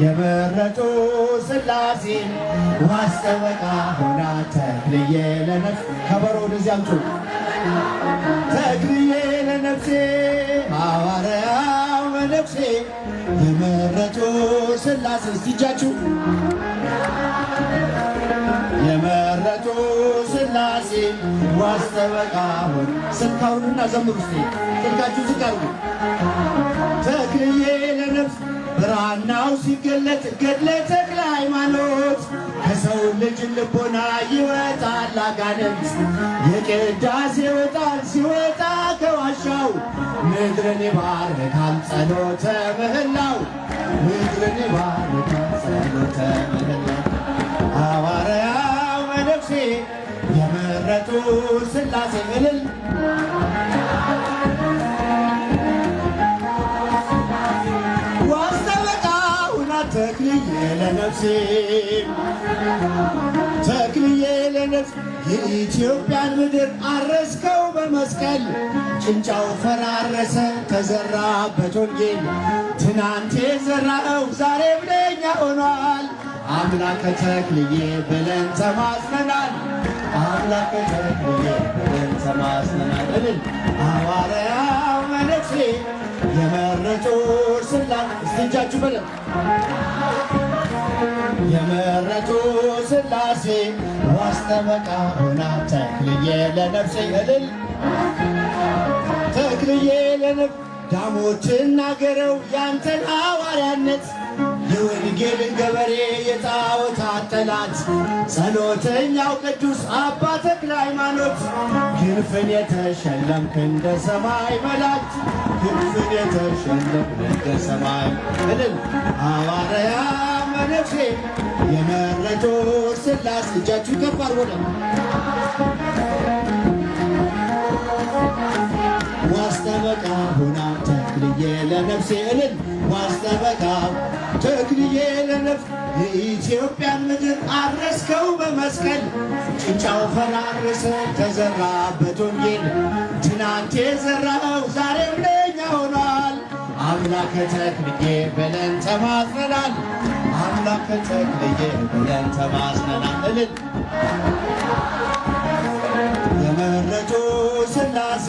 የመረጡ ሥላሴ ዋስጠበቃ ሆና ተክልዬ ለነፍሴ ከበሮ ወደዚህ አምጡ ተክልዬ ለነፍሴ ሐዋርያው መነኩሴ የመረጡ ሥላሴ እስቲ እጃችሁ የመረጡ ሥላሴ ዋስጠበቃ ሆና ስልካውንና ዘምሩ እስቲ ስልካችሁ ዝቅ አድርጉ ተክልዬ ለነፍሴ ብራናው ሲገለጥ ገድለ ተክለ ሃይማኖት ከሰው ልጅ ልቦና ይወጣል አጋንንት የቅዳሴ ወጣል ሲወጣ ከዋሻው ምድርን ይባርካል ጸሎተ ምህላው ምድርን ይባርካል ጸሎተ ምህላው ሐዋርያው መነኩሴ የመረጡ ሥላሴ እልል ተክልዬ ለነፍሴ ተክልዬ ለነፍሴ የኢትዮጵያን ምድር አረስከው በመስቀል ጭንጫው ፈራረሰ ተዘራበት ወንጌል ትናንት የዘራኸው ዛሬም ለእኛ ሆኗል አምላከ ተክልዬ ብለን ተማጽነናል አምላከ ተክልዬ ብለን ተማጽነናል እልል ሐዋርያው መነኩሴ የመረጡ ሥላሴ እስቲ እጃችሁ በለን የመረጡ ሥላሴ ዋስጠበቃ ሆና ተክልዬ ለነፍሴ እልል ተክልዬ ለነፍሴ ዳሞችን ናገረው ያንተን ሐዋርያነት የወንጌልን ገበሬ የጣዖታት ጠላት ጸሎተኛው ቅዱስ አባ ተክለ ሃይማኖት ክንፍን የተሸለምክ እንደ ሰማይ መላእክት ክንፍን የተሸለምክ እንደ ሰማይ እልል ሐዋርያ መነኩሴ የመረጡ ሥላሴ እጃችሁ ከፍ አድርጉ ዋስጠበቃ ሆና ተክልዬ ለነፍሴ እልል ዋስጠበቃ ተክልዬ ለነፍሴ የኢትዮጵያን ምድር አረስከው በመስቀል ጭንጫው ፈራረሰ ተዘራበት ወንጌል ትናንት የዘራኸው ዛሬም ለእኛ ሆኗል አምላከ ተክልዬ ብለን ተማጽነናል አምላከ ተክልዬ ብለን ተማጽነናል እልል የመረጡ ሥላሴ